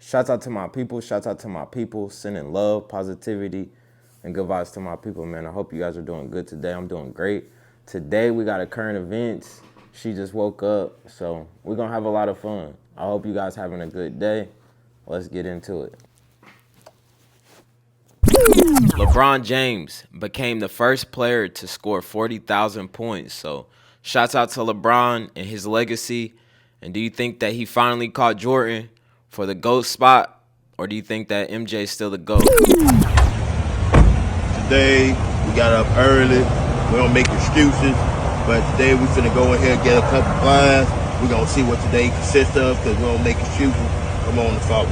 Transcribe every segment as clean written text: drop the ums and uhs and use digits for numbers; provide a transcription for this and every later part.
Shouts out to my people. Shouts out to my people. Sending love, positivity, and good vibes to my people, man. I hope you guys are doing good today. I'm doing great. Today we got a current events. She just woke up, so we're going to have a lot of fun. I hope you guys having a good day. Let's get into it. LeBron James became the first player to score 40,000 points. So shouts out to LeBron and his legacy. And do you think that he finally caught Jordan for the GOAT spot? Or do you think that MJ is still the GOAT? Today, we got up early. We don't make excuses. But today, we finna go in here and get a couple blinds. We're going to see what today consists of because we don't make excuses. Come on and follow.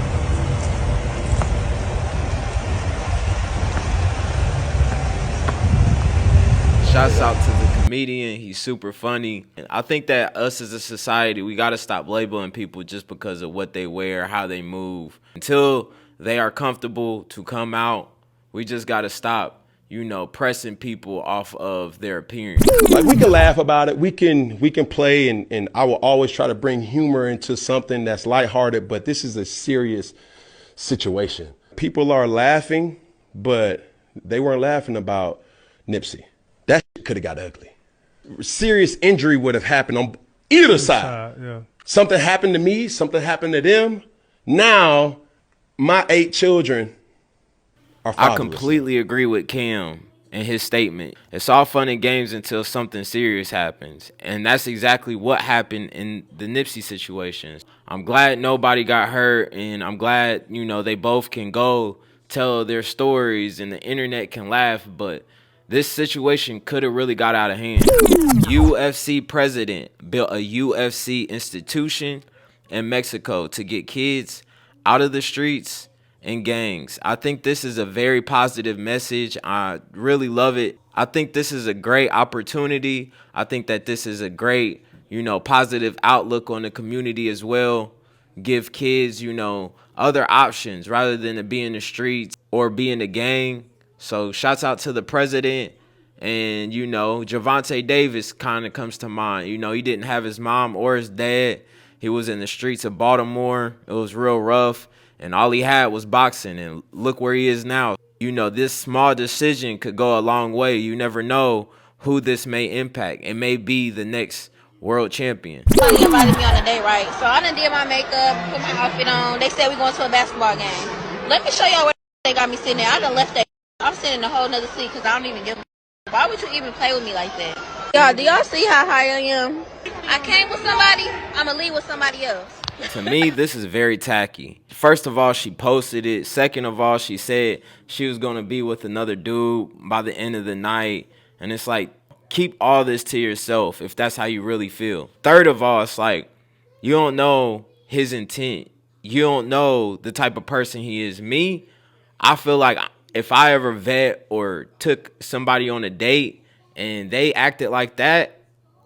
Shouts out to the comedian. He's super funny. And I think that us as a society, we got to stop labeling people just because of what they wear, how they move. Until they are comfortable to come out, we just got to stop, pressing people off of their appearance. Like, we can laugh about it. We can play, and I will always try to bring humor into something that's lighthearted, but this is a serious situation. People are laughing, but they weren't laughing about Nipsey. That could have got ugly. Serious injury would have happened on either side. Yeah. Something happened to me, something happened to them. Now, my 8 children are fatherless. I completely agree with Cam and his statement. It's all fun and games until something serious happens. And that's exactly what happened in the Nipsey situations. I'm glad nobody got hurt, and I'm glad, they both can go tell their stories and the internet can laugh, but this situation could have really got out of hand. UFC president built a UFC institution in Mexico to get kids out of the streets and gangs. I think this is a very positive message. I really love it. I think this is a great opportunity. I think that this is a great, positive outlook on the community as well. Give kids, other options rather than to be in the streets or be in a gang. So shouts out to the president. And, Javante Davis kind of comes to mind. He didn't have his mom or his dad. He was in the streets of Baltimore. It was real rough. And all he had was boxing. And look where he is now. This small decision could go a long way. You never know who this may impact. It may be the next world champion. Somebody invited me on a date, right? So I done did my makeup, put my outfit on. They said we going to a basketball game. Let me show y'all where they got me sitting there. I done left that. I'm sitting in a whole nother seat because I don't even give a. Why would you even play with me like that? Y'all, do y'all see how high I am? I came with somebody, I'm going to leave with somebody else. To me, this is very tacky. First of all, she posted it. Second of all, she said she was going to be with another dude by the end of the night. And it's like, keep all this to yourself if that's how you really feel. Third of all, it's like, you don't know his intent. You don't know the type of person he is. Me, I feel like if I ever vet or took somebody on a date and they acted like that,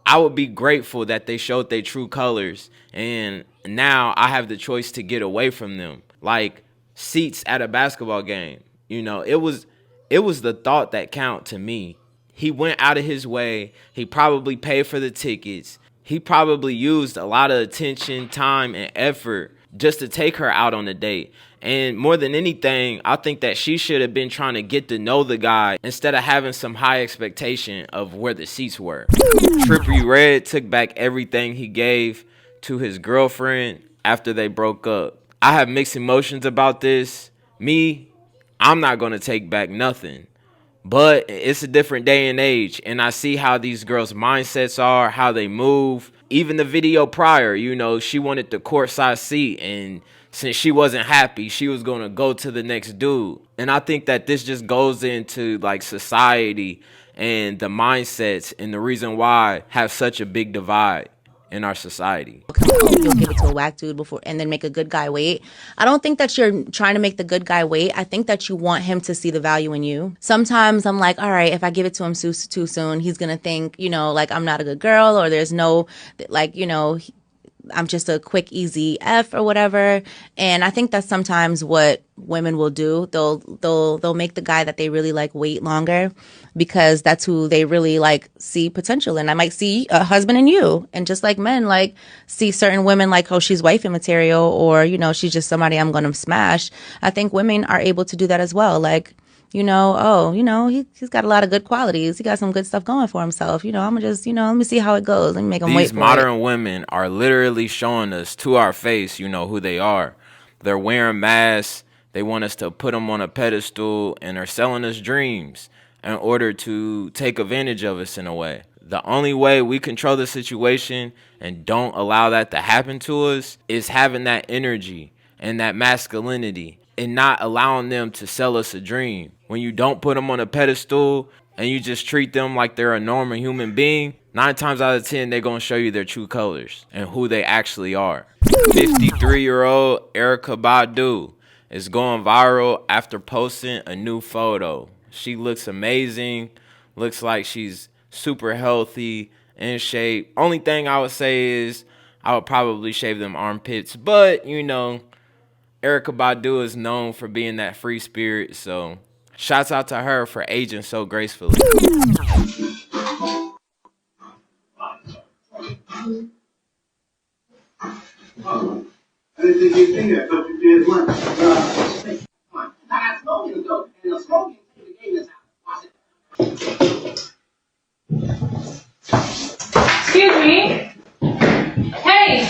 I would be grateful that they showed their true colors. And now I have the choice to get away from them. Like seats at a basketball game. It was the thought that count to me. He went out of his way. He probably paid for the tickets. He probably used a lot of attention, time, and effort just to take her out on a date. And more than anything, I think that she should have been trying to get to know the guy instead of having some high expectation of where the seats were. Trippie Redd took back everything he gave to his girlfriend after they broke up. I have mixed emotions about this. Me, I'm not going to take back nothing. But it's a different day and age, and I see how these girls' mindsets are, how they move. Even the video prior, she wanted the courtside seat, and since she wasn't happy, she was going to go to the next dude. And I think that this just goes into like society and the mindsets and the reason why have such a big divide in our society. You'll give it to a whack dude before and then make a good guy wait. I don't think that you're trying to make the good guy wait. I think that you want him to see the value in you. Sometimes I'm like, all right, if I give it to him too soon, he's going to think, like I'm not a good girl, or there's no, I'm just a quick, easy F or whatever. And I think that's sometimes what women will do. They'll make the guy that they really like wait longer because that's who they really like see potential in. I might see a husband in you. And just like men like see certain women like, oh, she's wifey material, or, you know, she's just somebody I'm going to smash. I think women are able to do that as well. Like, you know, oh, you know, he's got a lot of good qualities. He got some good stuff going for himself. You know, I'm gonna just, you know, let me see how it goes. Let me make him wait These for it. modern women are literally showing us to our face, you know, who they are. They're wearing masks. They want us to put them on a pedestal, and are selling us dreams in order to take advantage of us in a way. The only way we control the situation and don't allow that to happen to us is having that energy and that masculinity, and not allowing them to sell us a dream. When you don't put them on a pedestal and you just treat them like they're a normal human being, 9 times out of 10, they're going to show you their true colors and who they actually are. 53-year-old Erykah Badu is going viral after posting a new photo. She looks amazing, looks like she's super healthy, in shape. Only thing I would say is I would probably shave them armpits, but, you know, Erykah Badu is known for being that free spirit, so shouts out to her for aging so gracefully. Excuse me. Hey.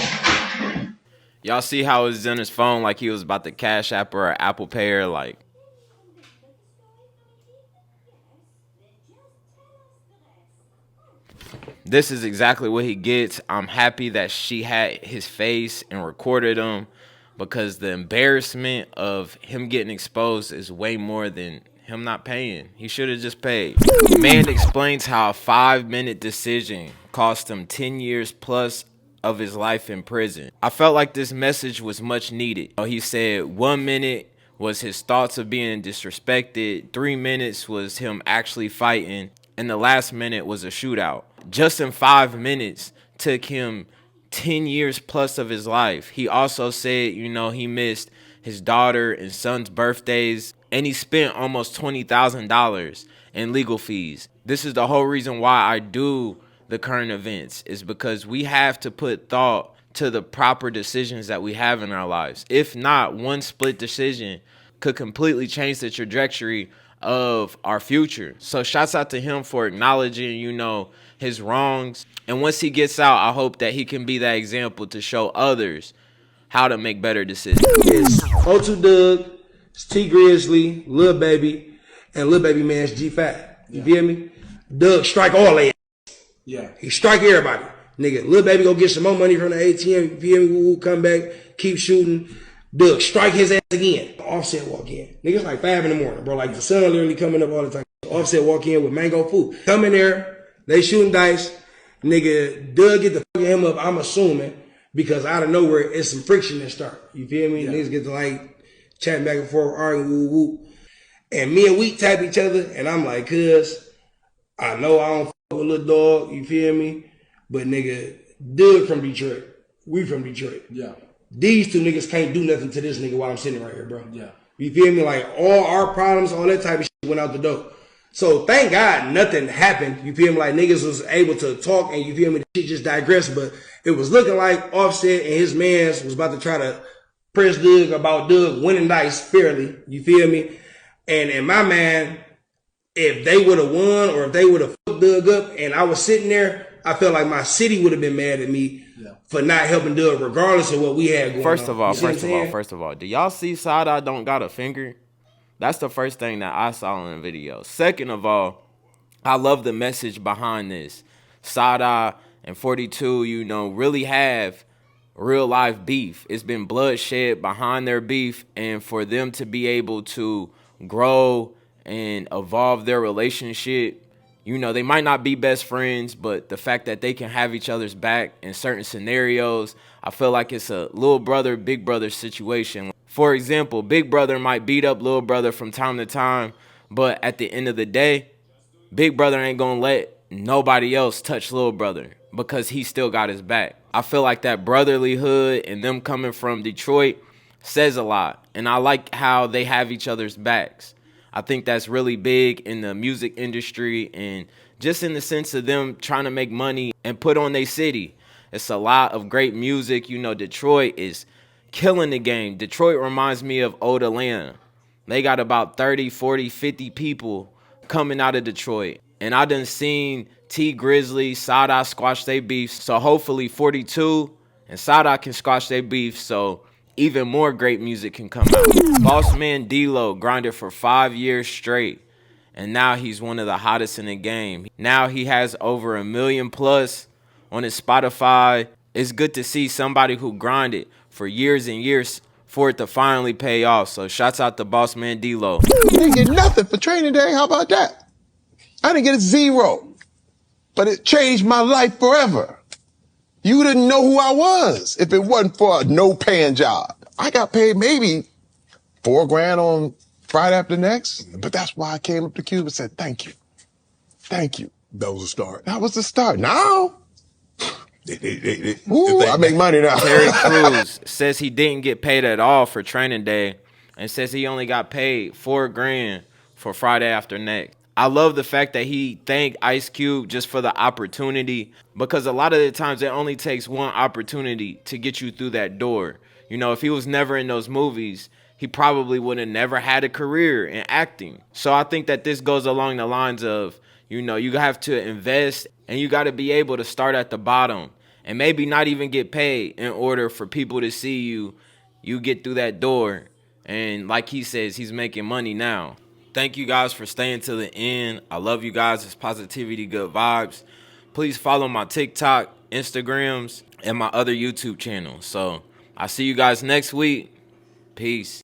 Y'all see how it was on his phone like he was about to Cash App or Apple Pay her, like. This is exactly what he gets. I'm happy that she had his face and recorded him, because the embarrassment of him getting exposed is way more than him not paying. He should have just paid. Man explains how a 5-minute decision cost him 10 years plus of his life in prison. I felt like this message was much needed. He said 1 minute was his thoughts of being disrespected, 3 minutes was him actually fighting, and the last minute was a shootout. Just in 5 minutes took him 10 years plus of his life. He also said, you know, he missed his daughter and son's birthdays, and he spent almost $20,000 in legal fees. This is the whole reason why I do the current events, is because we have to put thought to the proper decisions that we have in our lives. If not, one split decision could completely change the trajectory of our future. So shouts out to him for acknowledging, you know, his wrongs. And once he gets out, I hope that he can be that example to show others how to make better decisions. It's O2 Doug, it's T Grizzly, Lil Baby, and Lil Baby Man's G5. You feel me? Doug strike all they. Yeah. He strike everybody. Nigga, Lil Baby go get some more money from the ATM. You feel me? We'll come back, keep shooting. Doug strike his ass again. Offset walk in. Niggas like 5 in the morning, bro. Like the sun literally coming up all the time. Offset walk in with mango food. Come in there, they shooting dice. Nigga, Doug get the fucking him up, I'm assuming, because out of nowhere, it's some friction that start. You feel me? Yeah. Niggas get to like chatting back and forth, arguing, woo woo. And me and Week tap each other, and I'm like, cuz, I know I don't fuck with Lil Dog, you feel me? But nigga, Doug from Detroit. We from Detroit. Yeah. These two niggas can't do nothing to this nigga while I'm sitting right here, bro. Yeah. You feel me? Like, all our problems, all that type of shit went out the door. So, thank God nothing happened. You feel me? Like, niggas was able to talk, and you feel me? The shit just digressed, but it was looking like Offset and his mans was about to try to press Doug about Doug winning dice fairly. You feel me? And in my mind, if they would have won or if they would have fucked Doug up and I was sitting there, I felt like my city would have been mad at me for not helping Doug regardless of what we had going on. First of all, do y'all see Side-Eye don't got a finger? That's the first thing that I saw in the video. Second of all, I love the message behind this. Side-Eye and 42, you know, really have real life beef. It's been bloodshed behind their beef, and for them to be able to grow and evolve their relationship, you know, they might not be best friends, but the fact that they can have each other's back in certain scenarios, I feel like it's a little brother, big brother situation. For example, big brother might beat up little brother from time to time, but at the end of the day, big brother ain't gonna let nobody else touch little brother. because he still got his back. I feel like that brotherlyhood and them coming from Detroit says a lot. And I like how they have each other's backs. I think that's really big in the music industry and just in the sense of them trying to make money and put on their city. It's a lot of great music. You know, Detroit is killing the game. Detroit reminds me of old Atlanta. They got about 30, 40, 50 people coming out of Detroit. And I done seen T Grizzly, Sada squash their beef. So hopefully 42 and Sada can squash their beef so even more great music can come out. Boss Man D-Lo grinded for 5 years straight. And now he's one of the hottest in the game. Now he has over 1 million plus on his Spotify. It's good to see somebody who grinded for years and years for it to finally pay off. So shouts out to Boss Man D-Lo. Didn't get nothing for training day. How about that? I didn't get a zero, but it changed my life forever. You didn't know who I was if it wasn't for a no-paying job. I got paid maybe $4,000 on Friday after next, but that's why I came up to Cuba and said, thank you. Thank you. That was a start. That was the start. Now, ooh, I make money now. Terry Crews says he didn't get paid at all for training day and says he only got paid $4,000 for Friday after next. I love the fact that he thanked Ice Cube just for the opportunity, because a lot of the times it only takes one opportunity to get you through that door. You know, if he was never in those movies, he probably would have never had a career in acting. So I think that this goes along the lines of, you know, you have to invest and you got to be able to start at the bottom and maybe not even get paid in order for people to see you get through that door. And like he says, he's making money now. Thank you guys for staying to the end. I love you guys. It's positivity, good vibes. Please follow my TikTok, Instagrams, and my other YouTube channel. So I'll see you guys next week. Peace.